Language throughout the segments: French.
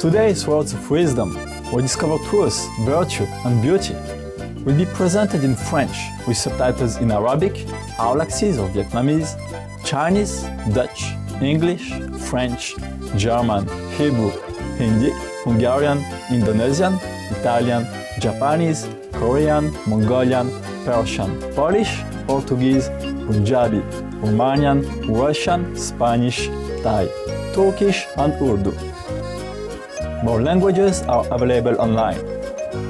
Today's words of wisdom will discover truth, virtue, and beauty. Will be presented in French with subtitles in Arabic, Aulaxese or Vietnamese, Chinese, Dutch, English, French, German, Hebrew, Hindi, Hungarian, Indonesian, Italian, Japanese, Korean, Mongolian, Persian, Polish, Portuguese, Punjabi, Romanian, Russian, Spanish, Thai, Turkish, and Urdu. More languages are available online.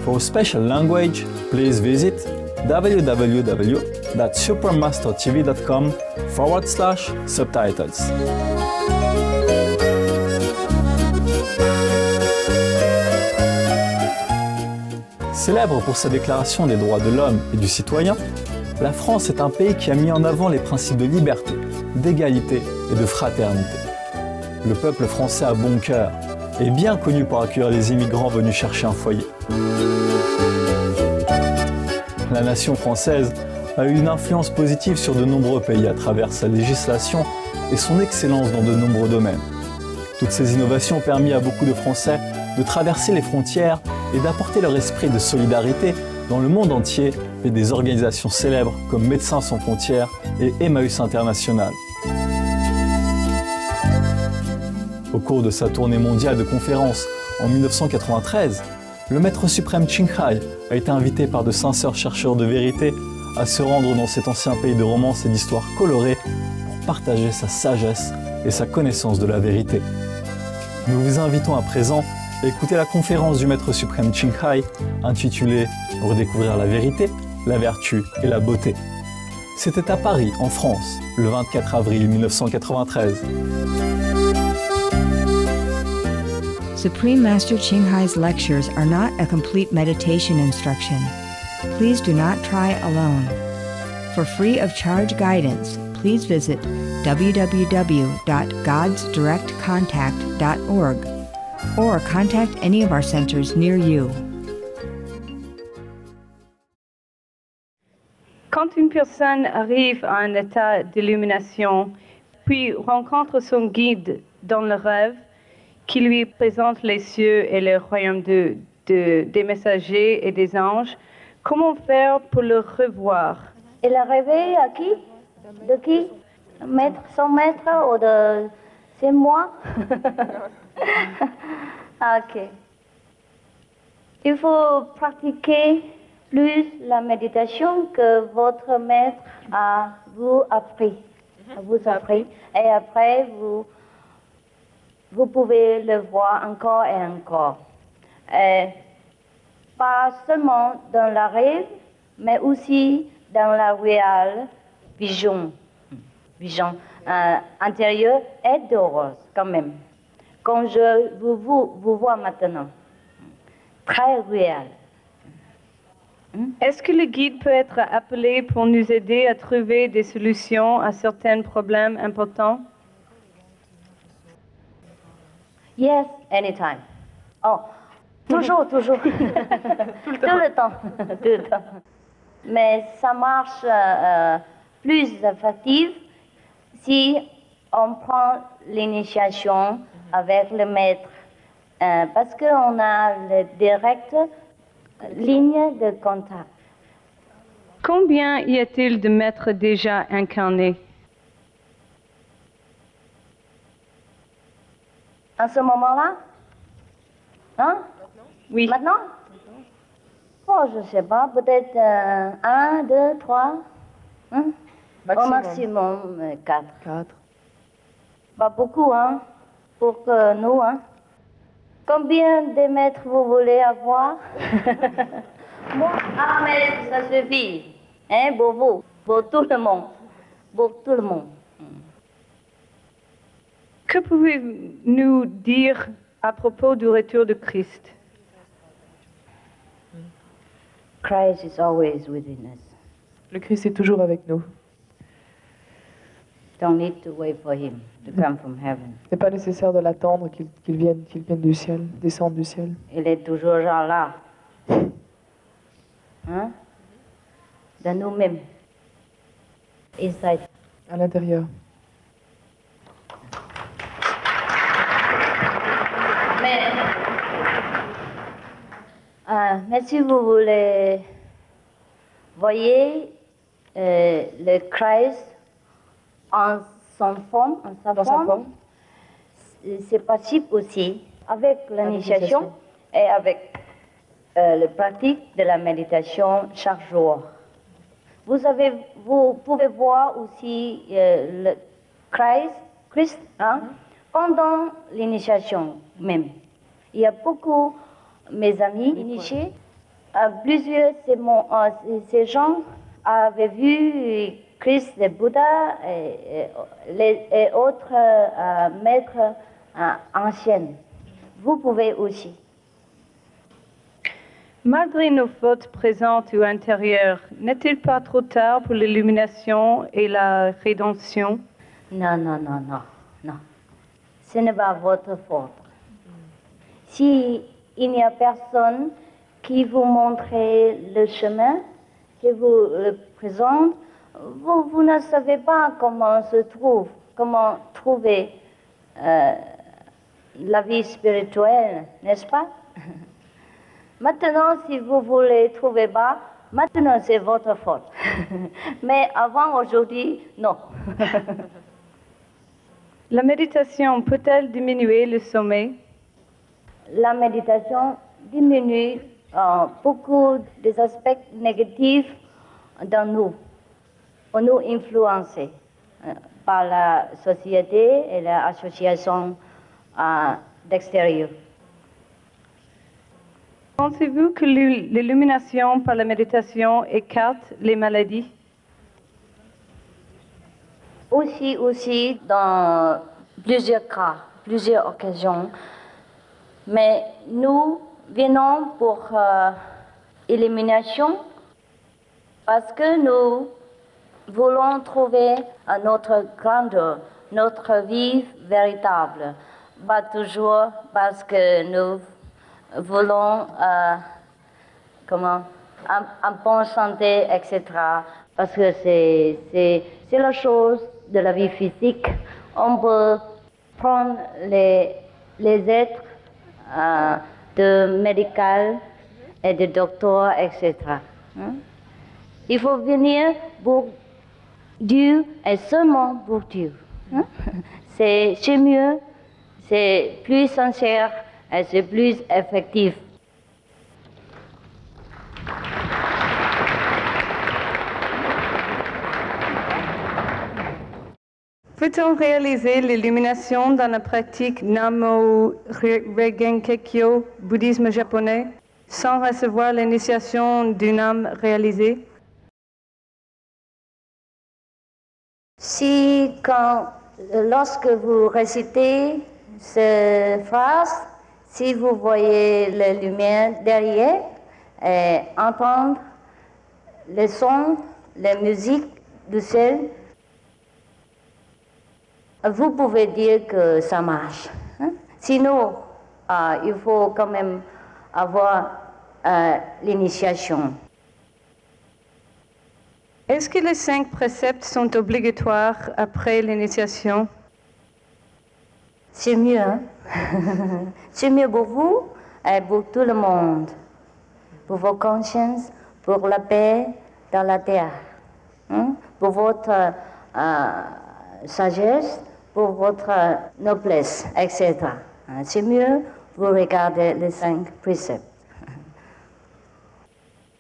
For a special language, please visit www.supermastertv.com/subtitles. Célèbre pour sa déclaration des droits de l'homme et du citoyen, la France est un pays qui a mis en avant les principes de liberté, d'égalité et de fraternité. Le peuple français a bon cœur et est bien connu pour accueillir les immigrants venus chercher un foyer. La nation française a eu une influence positive sur de nombreux pays à travers sa législation et son excellence dans de nombreux domaines. Toutes ces innovations ont permis à beaucoup de Français de traverser les frontières et d'apporter leur esprit de solidarité dans le monde entier et des organisations célèbres comme Médecins sans frontières et Emmaüs International. Au cours de sa tournée mondiale de conférences en 1993, le maître suprême Ching Hai a été invité par de sincères chercheurs de vérité à se rendre dans cet ancien pays de romances et d'histoires colorées pour partager sa sagesse et sa connaissance de la vérité. Nous vous invitons à présent à écouter la conférence du maître suprême Ching Hai intitulée « Redécouvrir la vérité, la vertu et la beauté ». C'était à Paris, en France, le 24 avril 1993. Supreme Master Ching Hai's lectures are not a complete meditation instruction. Please do not try alone. For free of charge guidance, please visit www.godsdirectcontact.org or contact any of our centers near you. Quand une personne arrive à un état d'illumination, puis rencontre son guide dans le rêve, qui lui présente les cieux et le royaume des messagers et des anges, comment faire pour le revoir? Il est rêvé à qui? De qui? Maître, son maître ou de... C'est moi? Ok. Il faut pratiquer plus la méditation que votre maître vous appris. Et après, vous pouvez le voir encore et encore. Et pas seulement dans la rêve, mais aussi dans la réelle vision intérieure et dehors, quand même. Comme je vous vois maintenant, très réel. Est-ce que le guide peut être appelé pour nous aider à trouver des solutions à certains problèmes importants? Yes, anytime. Oh, toujours. Tout le temps. Mais ça marche plus effectif si on prend l'initiation avec le maître. Parce qu'on a le direct ligne de contact. Combien y a-t-il de maîtres déjà incarnés? À ce moment-là? Hein? Oui. Maintenant? Oh, je ne sais pas, peut-être 1, 2, 3. Hein? Au maximum 4. Pas beaucoup, hein? Pour que nous, hein? Combien de maîtres vous voulez avoir? Moi, 1 maître, ça suffit. Hein, pour vous, pour tout le monde. Pour tout le monde. Que pouvez-vous dire à propos du retour de Christ? Christ is always within us. Le Christ est toujours avec nous. Don't need to wait for him to come from heaven. Ce n'est pas nécessaire de l'attendre qu'il vienne du ciel, descende du ciel. Il est toujours là. Hein? Dans nous-mêmes. Inside. À l'intérieur. Mais Mais si vous voulez, voyez le Christ en sa forme, c'est possible aussi avec l'initiation et avec la pratique de la méditation chaque jour. Vous pouvez voir aussi le Christ pendant l'initiation même. Il y a beaucoup de mes amis initiés. Plusieurs ces gens avaient vu Christ, le Bouddha et autres maîtres anciens. Vous pouvez aussi. Malgré nos fautes présentes ou intérieures, n'est-il pas trop tard pour l'illumination et la rédemption? Non. Ce n'est pas votre faute. Si il n'y a personne qui vous montre le chemin, qui vous le présente, vous ne savez pas comment trouver la vie spirituelle, n'est-ce pas? Maintenant, si vous voulez trouver bas, maintenant c'est votre faute. Mais avant, aujourd'hui, non. La méditation peut-elle diminuer le sommeil? La méditation diminue beaucoup des aspects négatifs dans nous. On nous influence par la société et l'association d'extérieur. Pensez-vous que l'illumination par la méditation écarte les maladies? Aussi dans plusieurs cas, plusieurs occasions. Mais nous venons pour illumination parce que nous voulons trouver notre grandeur, notre vie véritable. Pas toujours parce que nous voulons en bonne santé, etc. Parce que c'est la chose de la vie physique. On peut prendre les êtres de médical et de docteur, etc. Il faut venir pour Dieu et seulement pour Dieu. C'est mieux, c'est plus sincère et c'est plus effectif. Peut-on réaliser l'illumination dans la pratique Namo Regenkekyo, bouddhisme japonais, sans recevoir l'initiation d'une âme réalisée? Lorsque vous récitez cette phrase, si vous voyez la lumière derrière et entendre les sons, la musique du ciel, vous pouvez dire que ça marche. Sinon, il faut quand même avoir l'initiation. Est-ce que les 5 préceptes sont obligatoires après l'initiation? C'est mieux, C'est mieux pour vous et pour tout le monde. Pour vos consciences, pour la paix dans la terre. Pour votre sagesse, pour votre noblesse, etc. C'est mieux vous regardez les 5 préceptes.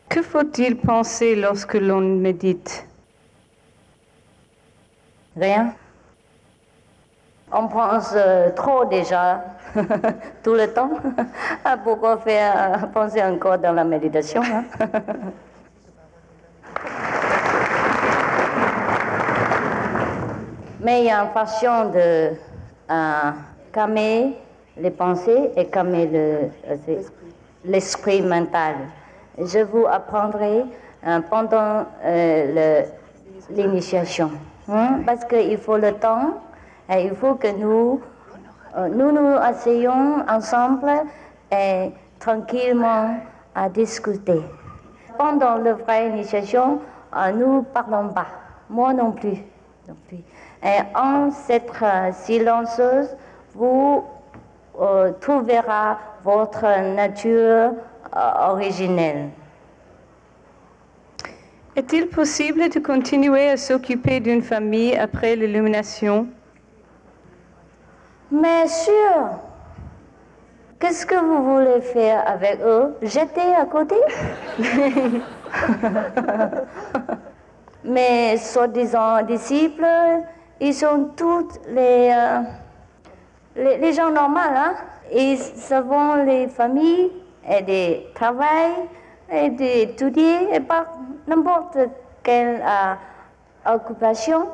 Que faut-il penser lorsque l'on médite? Rien. On pense trop déjà, tout le temps. Pourquoi faire penser encore dans la méditation? Mais il y a une façon de calmer les pensées et calmer l'esprit mental. Je vous apprendrai pendant l'initiation. Parce qu'il faut le temps et il faut que nous asseyons ensemble et tranquillement à discuter. Pendant la vraie initiation, nous ne parlons pas. Moi non plus. Et en cette silencieuse, vous trouverez votre nature originelle. Est-il possible de continuer à s'occuper d'une famille après l'illumination? Mais sûr, qu'est-ce que vous voulez faire avec eux? Jeter à côté? Mes soi-disant disciples, ils sont tous les gens normaux, hein? Ils savent les familles et de travail et d'étudier et pas n'importe quelle occupation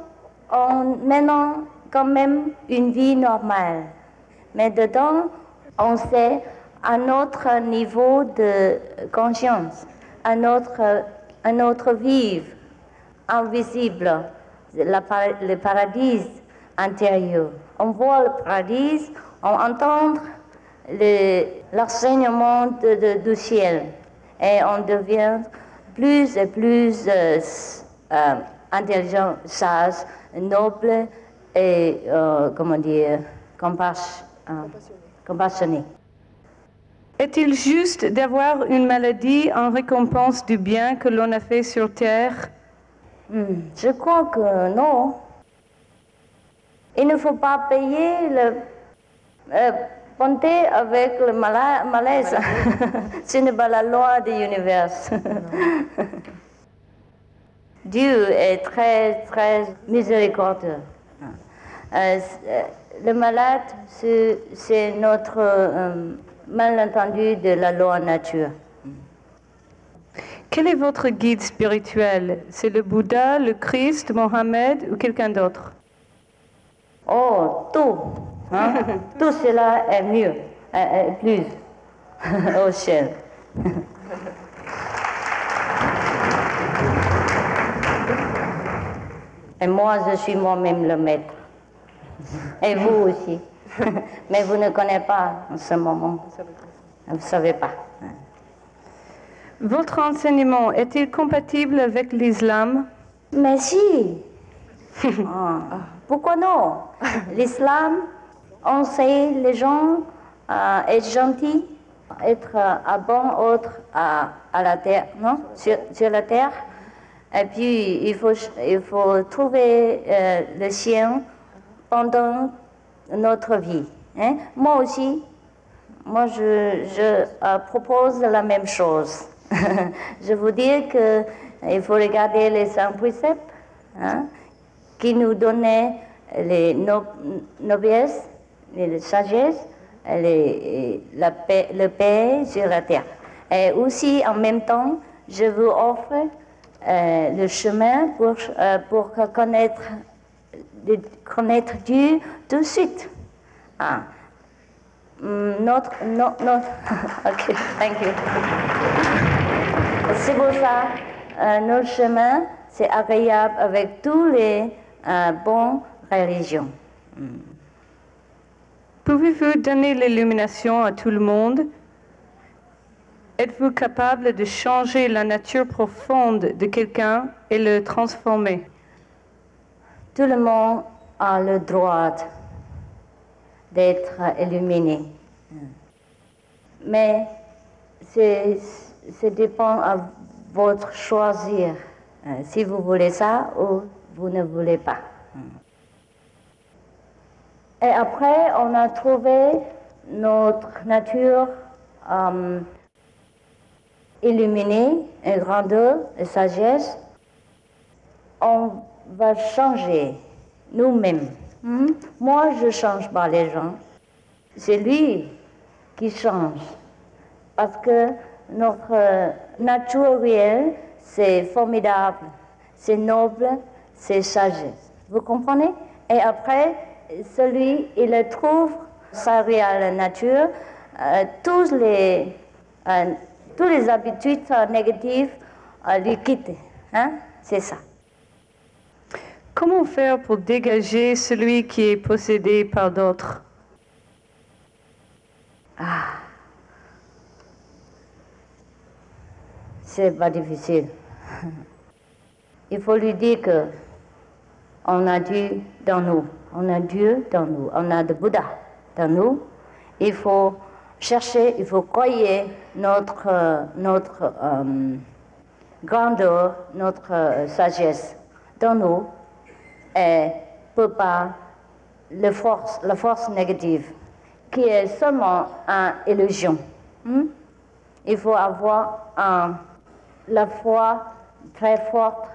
en menant quand même une vie normale. Mais dedans, on sait à notre niveau de conscience, à notre vivre invisible, le paradis intérieur. On voit le paradis, on entend l'enseignement du ciel et on devient plus et plus intelligent, sage, noble et, comment dire, compassionné. Est-il juste d'avoir une maladie en récompense du bien que l'on a fait sur Terre? Je crois que non. Il ne faut pas payer le bonté avec le malaise. Ce n'est pas la loi de l'univers. Dieu est très, très miséricordieux. Le malade, c'est notre malentendu de la loi nature. Quel est votre guide spirituel? C'est le Bouddha, le Christ, Mohammed ou quelqu'un d'autre? Oh, tout. Hein? Tout cela est mieux, plus au ciel. Et moi, je suis moi-même le maître. Et vous aussi. Mais vous ne connaissez pas en ce moment. Vous ne savez pas. Votre enseignement est-il compatible avec l'islam? Mais si. Pourquoi non? L'islam enseigne les gens à être gentils, être un bon autre à la terre, non? Sur la terre. Et puis, il faut trouver le sien pendant notre vie. Hein? Moi aussi, je propose la même chose. Je vous dis qu'il faut regarder les 5 préceptes, hein, qui nous donnaient les noblesse, les sagesse, le paix sur la terre. Et aussi, en même temps, je vous offre le chemin pour connaître Dieu tout de suite. Ok, thank you. C'est pour ça, notre chemin, c'est agréable avec tous les bonnes religions. Pouvez-vous donner l'illumination à tout le monde? Êtes-vous capable de changer la nature profonde de quelqu'un et le transformer? Tout le monde a le droit d'être illuminé. Mais ça dépend à votre choisir. Si vous voulez ça ou vous ne voulez pas. Et après, on a trouvé notre nature illuminée, et grandeur, et sagesse. On va changer nous-mêmes. Moi, je ne change pas les gens. C'est lui qui change. Parce que notre nature réelle, c'est formidable, c'est noble, c'est sagesse. Vous comprenez? Et après, celui, il trouve sa réelle nature, tous les habitudes négatives lui quittent. Hein? C'est ça. Comment faire pour dégager celui qui est possédé par d'autres? C'est pas difficile. Il faut lui dire que on a Dieu dans nous, on a Dieu dans nous, on a le Bouddha dans nous. Il faut chercher, il faut croire notre grandeur, notre sagesse dans nous et peut pas la force négative qui est seulement une illusion. Il faut avoir la foi très forte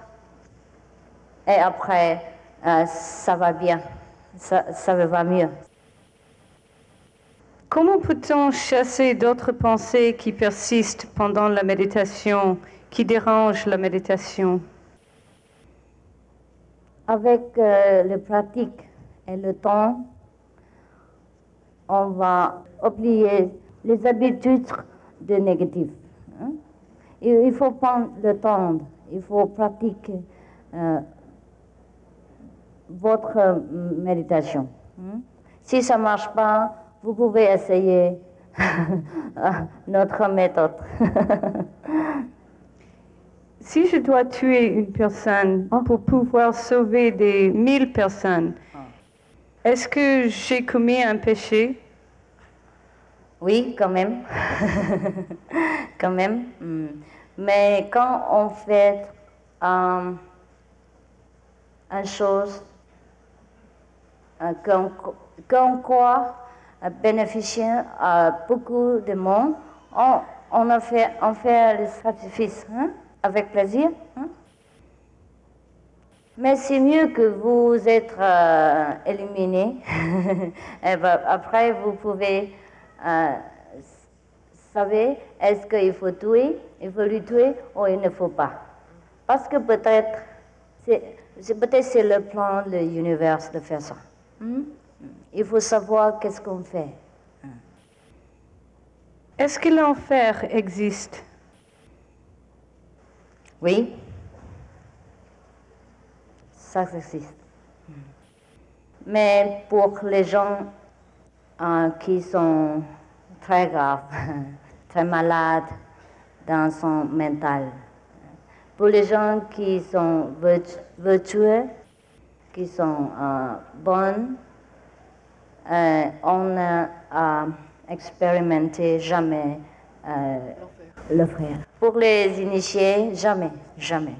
et après ça va bien, ça va mieux. Comment peut-on chasser d'autres pensées qui persistent pendant la méditation, qui dérangent la méditation? Avec la pratique et le temps, on va oublier les habitudes de négatif. Il faut prendre le temps, il faut pratiquer votre méditation. Si ça ne marche pas, vous pouvez essayer notre méthode. Si je dois tuer une personne pour pouvoir sauver des 1000 personnes, est-ce que j'ai commis un péché? Oui, quand même. Quand même. Mais quand on fait une chose qu'on croit bénéficier à beaucoup de monde, on fait le sacrifice avec plaisir. Mais c'est mieux que vous êtes éliminé. Et ben, après, vous pouvez savoir est-ce qu'il faut tuer, il faut lui tuer ou il ne faut pas. Parce que peut-être c'est le plan de l'univers de faire ça. Il faut savoir qu'est-ce qu'on fait. Est-ce que l'enfer existe? Oui. Ça existe. Mais pour les gens qui sont très graves, très malades dans son mental, pour les gens qui sont vertueux, qui sont bonnes, on n'a expérimenté jamais l'enfer. Pour les initiés, jamais, jamais.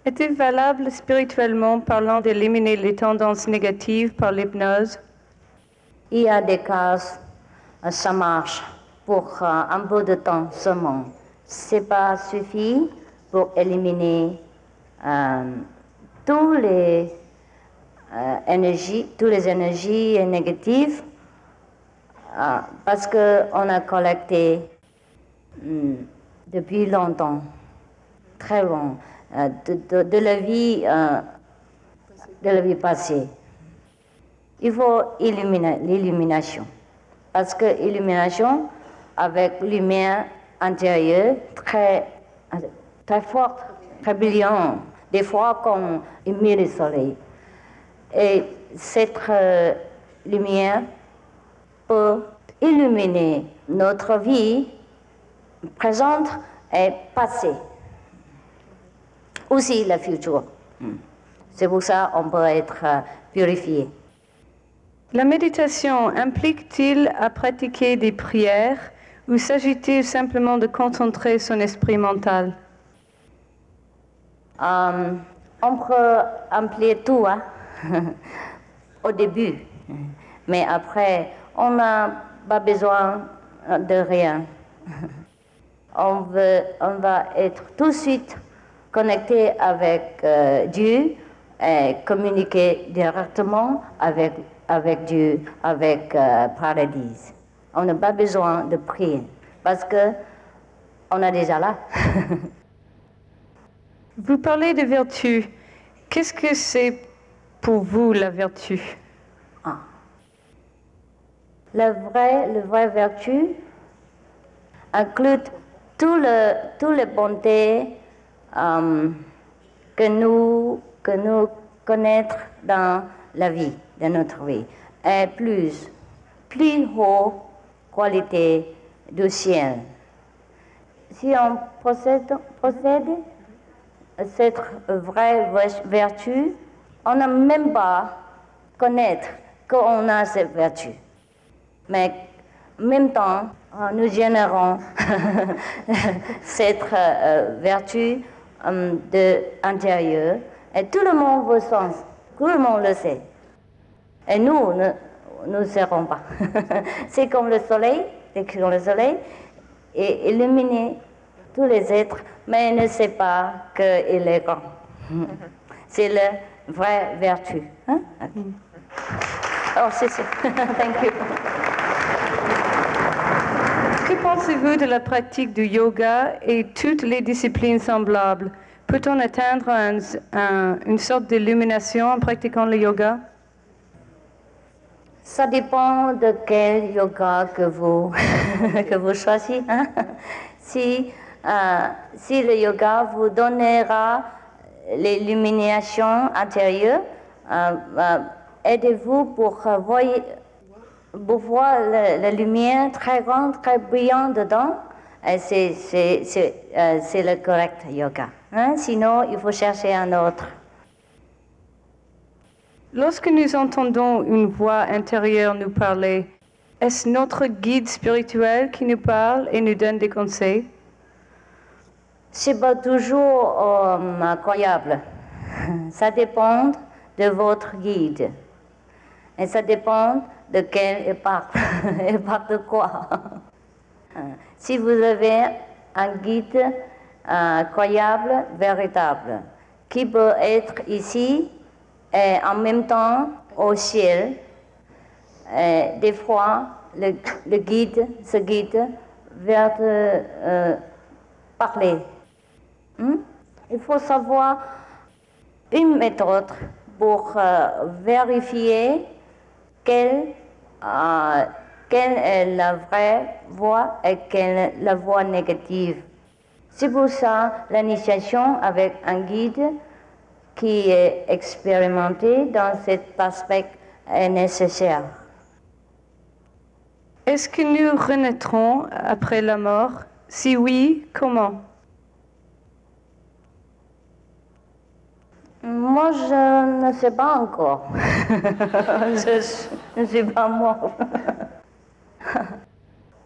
Est-il valable spirituellement parlant d'éliminer les tendances négatives par l'hypnose? Il y a des cas, ça marche pour un peu de temps seulement. C'est pas suffit pour éliminer toutes les énergies négatives parce qu'on a collecté depuis longtemps, très long, de la vie passée. Il faut éliminer l'illumination. Parce que l'illumination, avec lumière intérieure très forte, très brillante, des fois comme une mire du soleil. Et cette lumière peut illuminer notre vie présente et passée. Aussi le futur. C'est pour ça qu'on peut être purifié. La méditation implique-t-il à pratiquer des prières ou s'agit-il simplement de concentrer son esprit mental? On peut appeler tout au début, mais après, on n'a pas besoin de rien. On va être tout de suite connecté avec Dieu et communiquer directement avec Dieu, avec Paradis. On n'a pas besoin de prier parce que on est déjà là. Vous parlez de vertu. Qu'est-ce que c'est pour vous la vertu? La vraie vertu inclut toutes les bontés que nous connaître dans la vie, dans notre vie, et plus haute qualité du ciel. Si on procède à cette vraie vertu, on n'a même pas connaître qu'on a cette vertu. Mais En même temps, nous générons cette vertu intérieure et tout le monde le sent, tout le monde le sait. Et nous ne serons pas. C'est comme le soleil, et illuminer tous les êtres, mais il ne sait pas qu'il est grand. C'est la vraie vertu. Hein? Okay. Oh, c'est ça. Thank you. Que pensez-vous de la pratique du yoga et toutes les disciplines semblables? Peut-on atteindre une sorte d'illumination en pratiquant le yoga? Ça dépend de quel yoga que vous, que vous choisissez. Hein? Si le yoga vous donnera l'illumination intérieure, aidez-vous pour voir la lumière très grande, très brillante dedans. C'est le correct yoga. Hein? Sinon, il faut chercher un autre. Lorsque nous entendons une voix intérieure nous parler, est-ce notre guide spirituel qui nous parle et nous donne des conseils? C'est pas toujours croyable. Ça dépend de votre guide. Et ça dépend de quel il parle. Il parle de quoi? Si vous avez un guide croyable, véritable, qui peut être ici et en même temps au ciel, des fois, le guide, ce guide, va te parler. Il faut savoir une méthode pour vérifier quelle est la vraie voie et quelle est la voie négative. C'est pour ça l'initiation avec un guide qui est expérimenté dans cet aspect est nécessaire. Est-ce que nous renaîtrons après la mort? Si oui, comment? Moi, je ne sais pas encore. Je ne suis pas mort.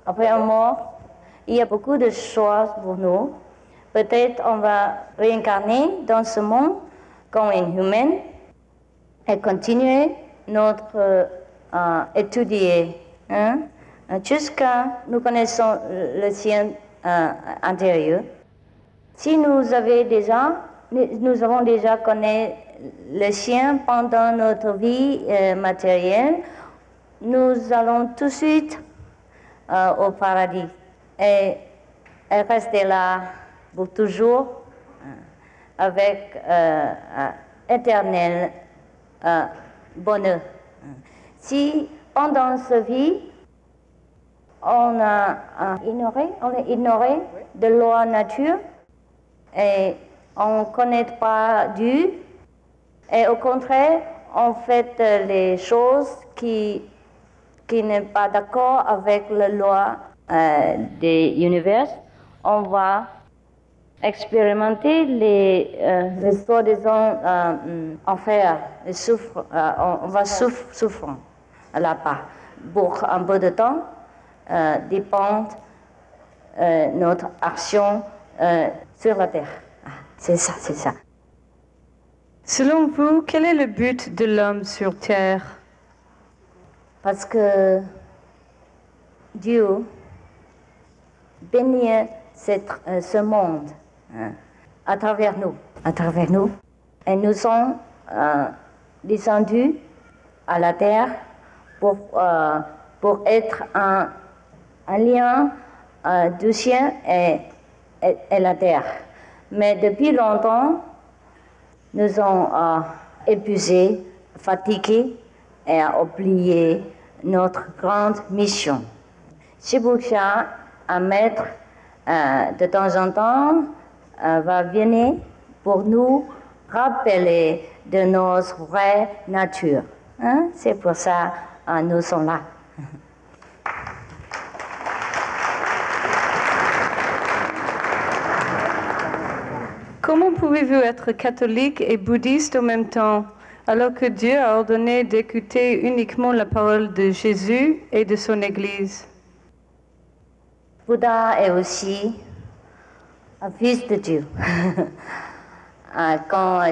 Après la mort, il y a beaucoup de choix pour nous. Peut-être on va réincarner dans ce monde comme une humaine et continuer notre étudier jusqu'à nous connaissons le sien intérieur. Si nous avons déjà connu le sien pendant notre vie matérielle, nous allons tout de suite au paradis et rester là pour toujours avec éternel bonheur. Si pendant sa vie, on a ignoré de loi nature et on ne connaît pas Dieu, et au contraire, on fait les choses qui n'est pas d'accord avec la loi de l'univers, on va expérimenter les soi-disant enfers, on va souffrir là-bas. Pour un peu de temps, dépend notre action sur la terre. C'est ça. Selon vous, quel est le but de l'homme sur terre? Parce que Dieu bénit ce monde à travers nous. Et nous sommes descendus à la terre pour être un lien du ciel et la terre. Mais depuis longtemps, nous sommes épuisés, fatigués et oublié notre grande mission. C'est pour ça un maître de temps en temps va venir pour nous rappeler de notre vraie nature. C'est pour ça nous sommes là. Comment pouvez-vous être catholique et bouddhiste en même temps, alors que Dieu a ordonné d'écouter uniquement la parole de Jésus et de son Église? Bouddha est aussi un fils de Dieu. Quand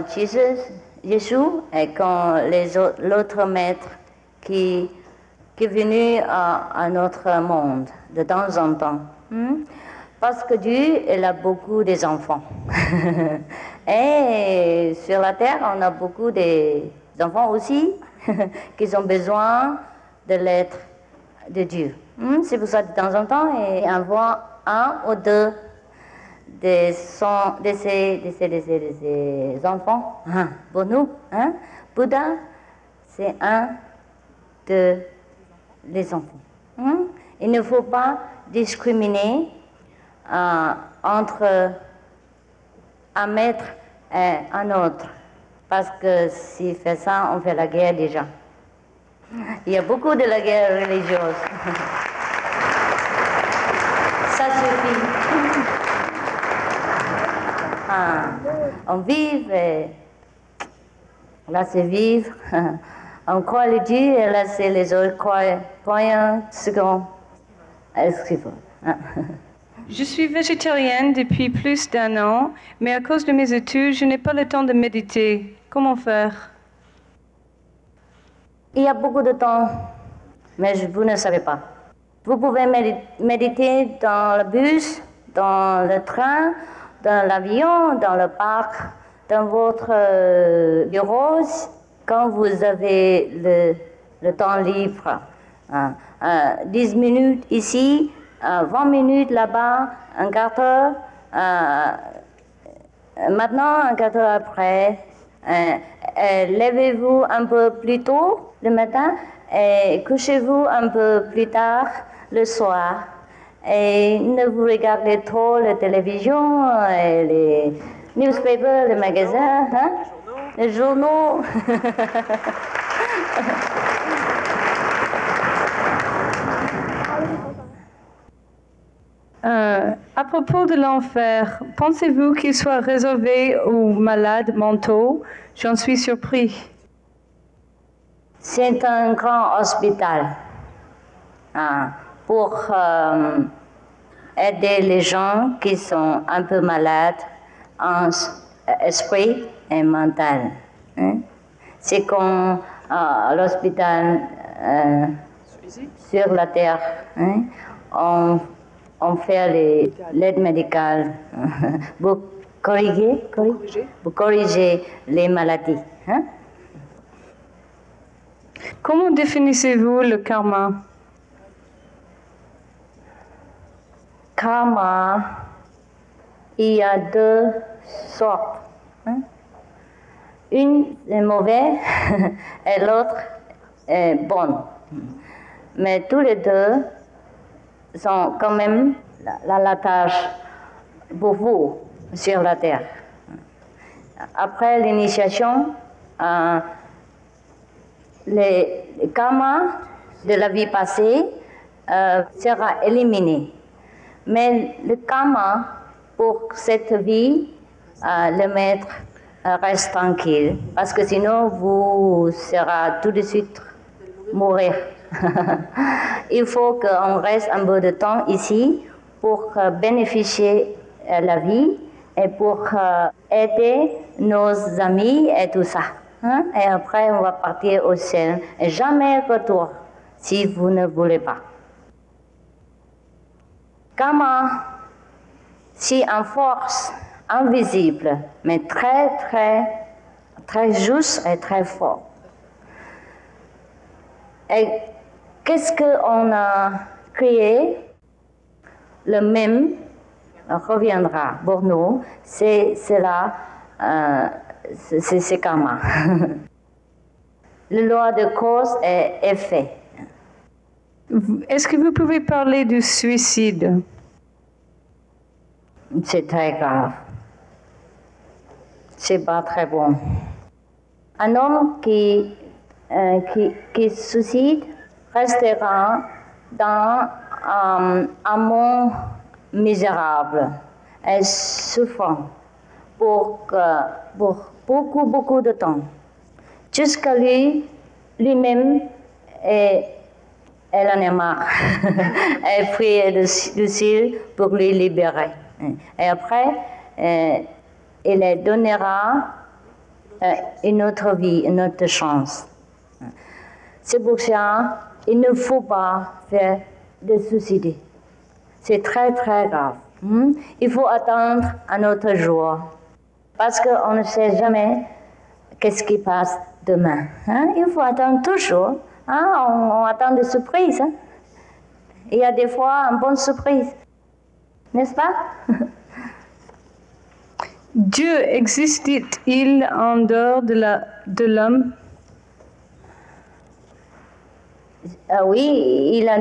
Jésus et quand l'autre maître qui est venu à notre monde de temps en temps. Parce que Dieu, il a beaucoup d'enfants. Et sur la terre, on a beaucoup d'enfants aussi qui ont besoin de l'être de Dieu. C'est pour ça de temps en temps, il envoie un ou deux de ces enfants pour nous. Bouddha, c'est un de les enfants. Il ne faut pas discriminer entre un maître et un autre, parce que s'il fait ça, on fait la guerre déjà. Il y a beaucoup de la guerre religieuse. Ça suffit. On vit, et là c'est vivre. On croit le Dieu et là c'est les autres croyants ce qu'on écrit. Je suis végétarienne depuis plus d'1 an, mais à cause de mes études, je n'ai pas le temps de méditer. Comment faire? Il y a beaucoup de temps, mais vous ne savez pas. Vous pouvez méditer dans le bus, dans le train, dans l'avion, dans le parc, dans votre bureau, quand vous avez le temps libre. 10 minutes ici, 20 minutes là-bas, un quart d'heure, maintenant un quart d'heure après. Levez-vous un peu plus tôt le matin et couchez-vous un peu plus tard le soir. Et ne vous regardez trop la télévision, et les newspapers, les magasins, les journaux. À propos de l'enfer, pensez-vous qu'il soit réservé aux malades mentaux? J'en suis surpris. C'est un grand hôpital pour aider les gens qui sont un peu malades en esprit et mental. C'est comme l'hôpital sur la terre. On fait l'aide médicale pour corriger les maladies. Comment définissez-vous le karma? Karma, il y a 2 sortes. Une est mauvaise et l'autre est bonne. Mais tous les deux sont quand même la tâche pour vous sur la terre. Après l'initiation, le karma de la vie passée sera éliminé. Mais le karma pour cette vie, le maître reste tranquille, parce que sinon vous serez tout de suite mourir. Il faut qu'on reste un peu de temps ici pour bénéficier de la vie et pour aider nos amis et tout ça. Et après, on va partir au ciel et jamais retour si vous ne voulez pas. Karma, c'est une force invisible, mais très, très, très juste et très fort. Et qu'est-ce qu'on a créé? Le même reviendra pour nous. C'est karma. La loi de cause et effet. Est-ce que vous pouvez parler du suicide? C'est très grave. C'est pas très bon. Un homme qui suicide restera dans un monde misérable et souffrant pour beaucoup, beaucoup de temps. Jusqu'à lui-même est Elle en est marre. Elle prie le ciel pour lui libérer. Et après, il leur donnera une autre vie, une autre chance. C'est pour ça qu'il ne faut pas faire de suicider. C'est très très grave. Il faut attendre un autre jour. Parce qu'on ne sait jamais qu'est-ce qui passe demain. Il faut attendre toujours. On attend des surprises. Il y a des fois une bonne surprise. N'est-ce pas? Dieu existe-t-il en dehors de l'homme? Oui, il y a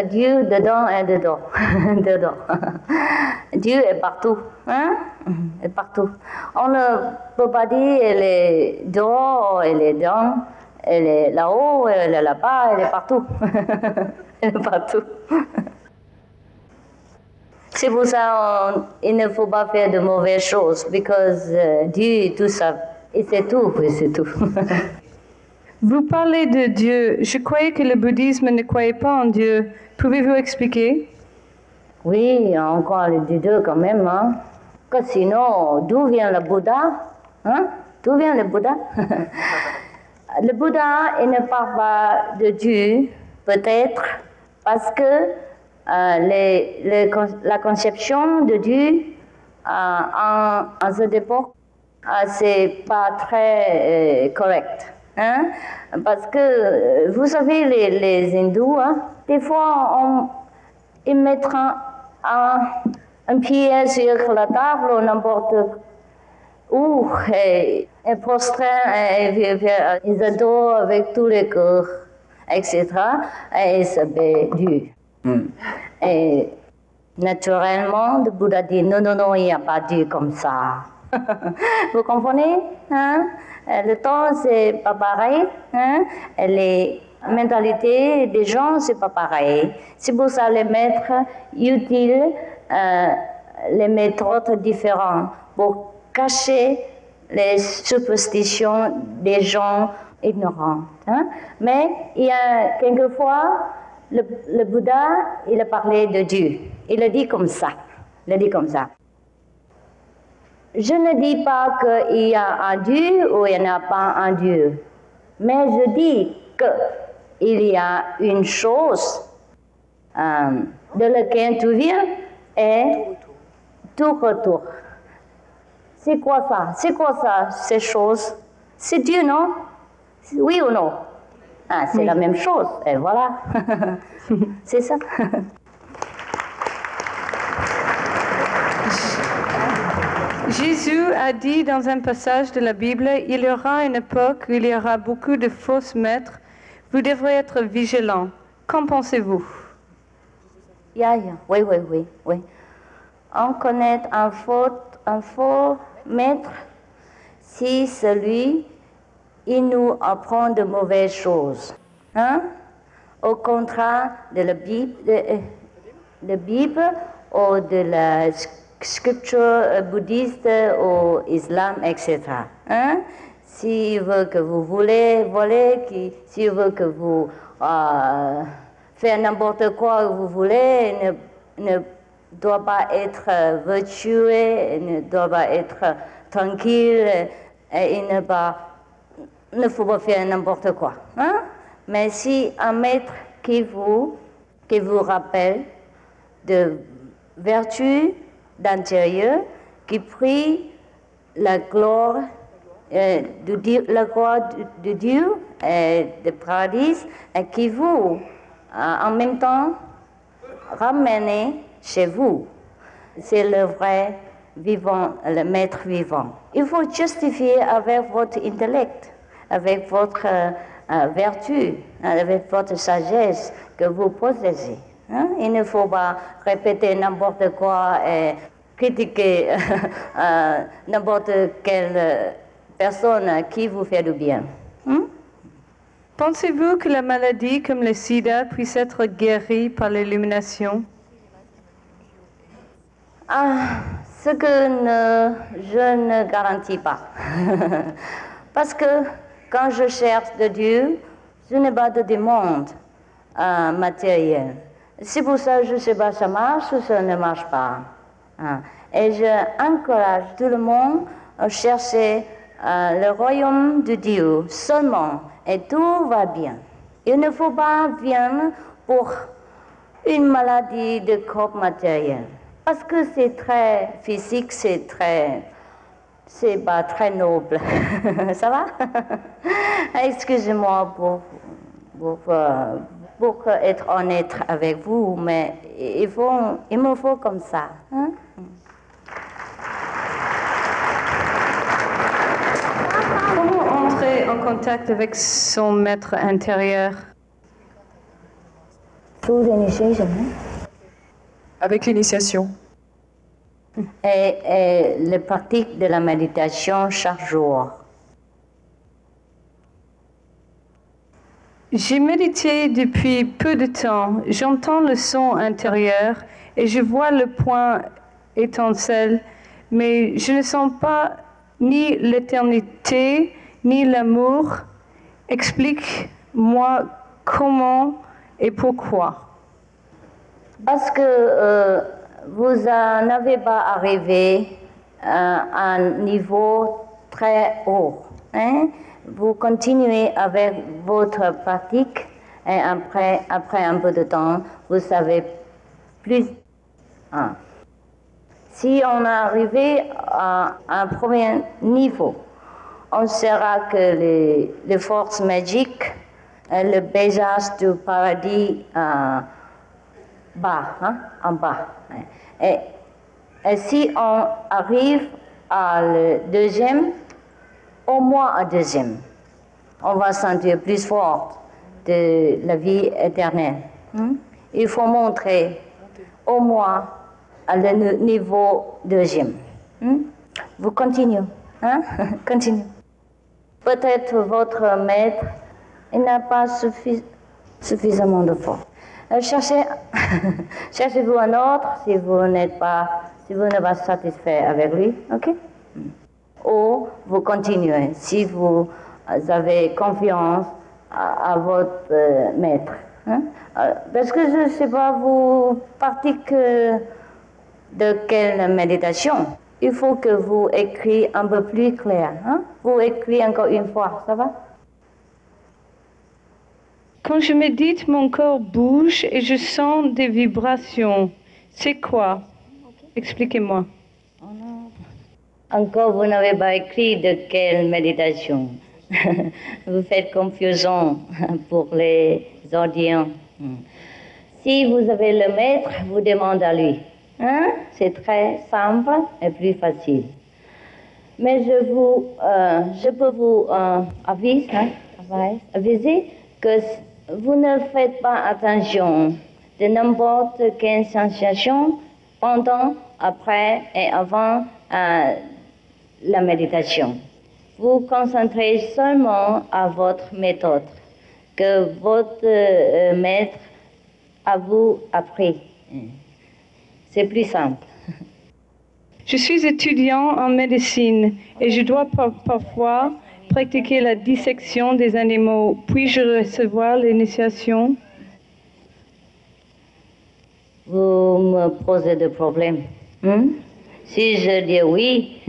Dieu dedans et dedans. dedans. Dieu est partout. Est partout. On ne peut pas dire elle est dehors, elle est dedans, elle est là-haut, elle est là-bas, elle est partout. Elle est partout. C'est pour ça qu'il ne faut pas faire de mauvaises choses, parce que Dieu, tout ça, et c'est tout, c'est tout. Vous parlez de Dieu. Je croyais que le bouddhisme ne croyait pas en Dieu. Pouvez-vous expliquer? Oui, on croit en Dieu quand même. Que sinon, d'où vient le Bouddha? D'où vient le Bouddha? Le Bouddha, il ne parle pas de Dieu, peut-être, parce que la conception de Dieu en cette époque, c'est pas très correct. Parce que, vous savez, les hindous, des fois, ils mettent un pied sur la table ou n'importe où, et prostrés, ils adorent avec tous les cœurs, etc. Et ils s'appellent Dieu. Et naturellement, le Bouddha dit non, il n'y a pas Dieu comme ça. Vous comprenez? Le temps, c'est pas pareil. Les mentalités des gens, c'est pas pareil. C'est pour ça les maîtres utiles, les méthodes différentes pour cacher les superstitions des gens ignorants. Mais il y a quelquefois, le Bouddha, il a parlé de Dieu. Il a dit comme ça. Il a dit comme ça. Je ne dis pas qu'il y a un Dieu ou il n'y a pas un Dieu, mais je dis qu'il y a une chose de laquelle tu viens et tout retour. C'est quoi ça? C'est quoi ça, ces choses? C'est Dieu, non? Oui ou non? C'est oui. La même chose, et voilà. C'est ça. Jésus a dit dans un passage de la Bible, il y aura une époque où il y aura beaucoup de fausses maîtres. Vous devrez être vigilants. Qu'en pensez-vous? Oui. On connaît un faux maître si celui, il nous apprend de mauvaises choses. Au contraire de la Bible ou de la scripture bouddhiste ou islam, etc. S'il veut que vous voulez voler, s'il veut que vous faites n'importe quoi que vous voulez, ne doit pas être vertueux, ne doit pas être tranquille, et il ne faut pas faire n'importe quoi. Mais si un maître qui vous rappelle de vertu d'intérieur, qui prie la gloire de Dieu et du paradis, et qui vous, en même temps, ramenez chez vous. C'est le vrai vivant, le maître vivant. Il faut justifier avec votre intellect, avec votre vertu, avec votre sagesse que vous possédez. Il ne faut pas répéter n'importe quoi et critiquer n'importe quelle personne qui vous fait du bien. Pensez-vous que la maladie comme le sida puisse être guérie par l'illumination? Ce que je ne garantis pas. Parce que quand je cherche de Dieu, je n'ai pas de demande. matériel. C'est pour ça que je ne sais pas si ça marche ou ça ne marche pas. Et j'encourage tout le monde à chercher le royaume de Dieu seulement, et tout va bien. Il ne faut pas venir pour une maladie de corps matériel, parce que c'est très physique, c'est pas très noble. Ça va? Excusez-moi pour être honnête avec vous, mais il me faut comme ça. Hein? Comment entrer en contact avec son maître intérieur? Through l'initiation. Avec l'initiation. Et la pratique de la méditation chaque jour. J'ai médité depuis peu de temps. J'entends le son intérieur et je vois le point étincelle, mais je ne sens pas ni l'éternité, ni l'amour. Explique-moi comment et pourquoi. Parce que vous n'avez pas arrivé à un niveau très haut. Hein? Vous continuez avec votre pratique et après un peu de temps, vous savez plus. Si on est arrivé à un premier niveau, on saura que les forces magiques, le paysage du paradis en bas. Et si on arrive à le deuxième, au moins à deuxième, on va sentir plus fort de la vie éternelle. Il faut montrer au moins à le niveau deuxième. Vous continuez. Continuez. Peut-être votre maître il n'a pas suffisamment de force. Cherchez-vous un autre si vous n'êtes pas satisfait avec lui, ok? Ou vous continuez si vous avez confiance à votre maître. Parce que je ne sais pas, vous pratiquez de quelle méditation? Il faut que vous écrivez un peu plus clair. Vous écrivez encore une fois, ça va? Quand je médite, mon corps bouge et je sens des vibrations. C'est quoi? Expliquez-moi. Encore, vous n'avez pas écrit de quelle méditation. Vous faites confusion pour les audiences. Si vous avez le maître, vous demandez à lui. C'est très simple et plus facile. Mais je peux vous aviser que vous ne faites pas attention de n'importe quelle sensation pendant, après et avant la méditation. Vous concentrez seulement à votre méthode que votre maître a vous appris. C'est plus simple. Je suis étudiant en médecine et je dois parfois pratiquer la dissection des animaux. Puis-je recevoir l'initiation? Vous me posez des problèmes. Si je dis oui,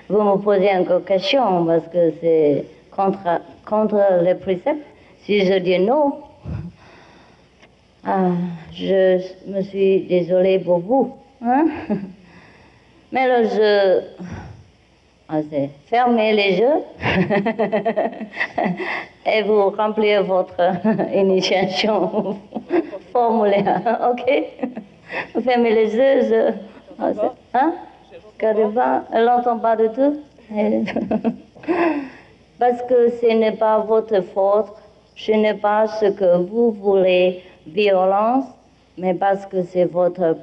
vous me posez encore question parce que c'est contre les préceptes. Si je dis non, je me suis désolée pour vous. Mais là, fermez les yeux et vous remplissez votre initiation formulaire, ok? Vous fermez les yeux, elle n'entend pas du tout. Parce que ce n'est pas votre faute, ce n'est pas ce que vous voulez, violence, mais parce que c'est votre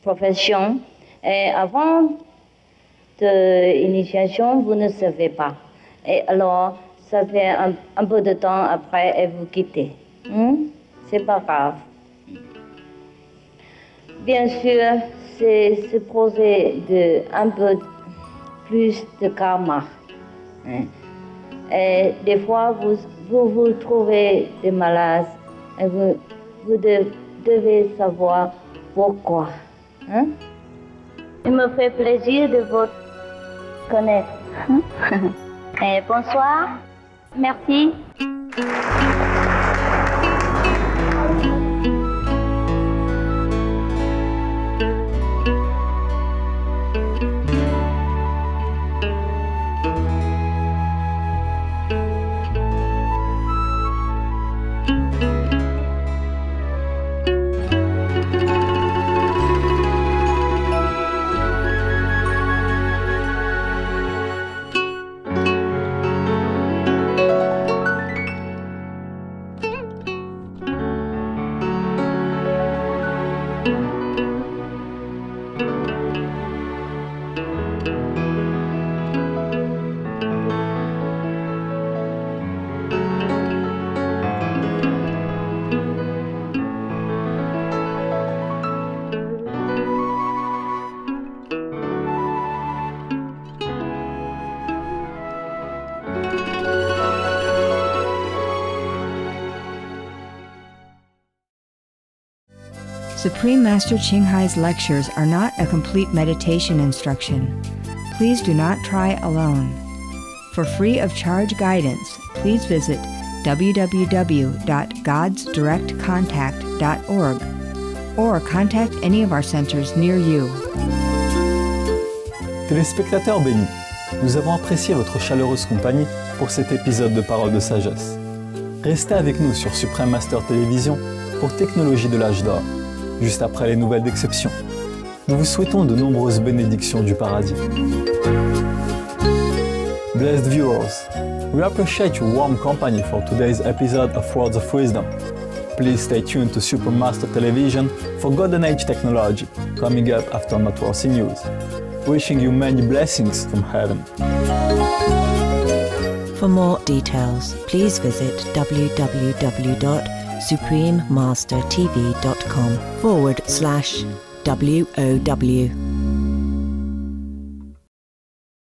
profession. Et avant de l'initiation, vous ne savez pas. Et alors, ça fait un peu de temps après et vous quittez. C'est pas grave. Bien sûr, c'est se poser un peu plus de karma. Et des fois, vous trouvez des malades Et vous devez savoir pourquoi. Hein? Il me fait plaisir de vous connaître. Et bonsoir. Merci. Supreme Master Ching Hai's lectures are not a complete meditation instruction. Please do not try alone. For free of charge guidance, please visit www.godsdirectcontact.org or contact any of our centers near you. Téléspectateurs bénis, nous avons apprécié votre chaleureuse compagnie pour cet épisode de Paroles de Sagesse. Restez avec nous sur Supreme Master Télévision pour Technologie de l'âge d'or, juste après les nouvelles d'exception. Nous vous souhaitons de nombreuses bénédictions du paradis. Blessed viewers, we appreciate your warm company for today's episode of Words of Wisdom. Please stay tuned to Supreme Master Television for Golden Age technology coming up after Noteworthy News. Wishing you many blessings from heaven. For more details, please visit www.suprememastertv.com/WOW.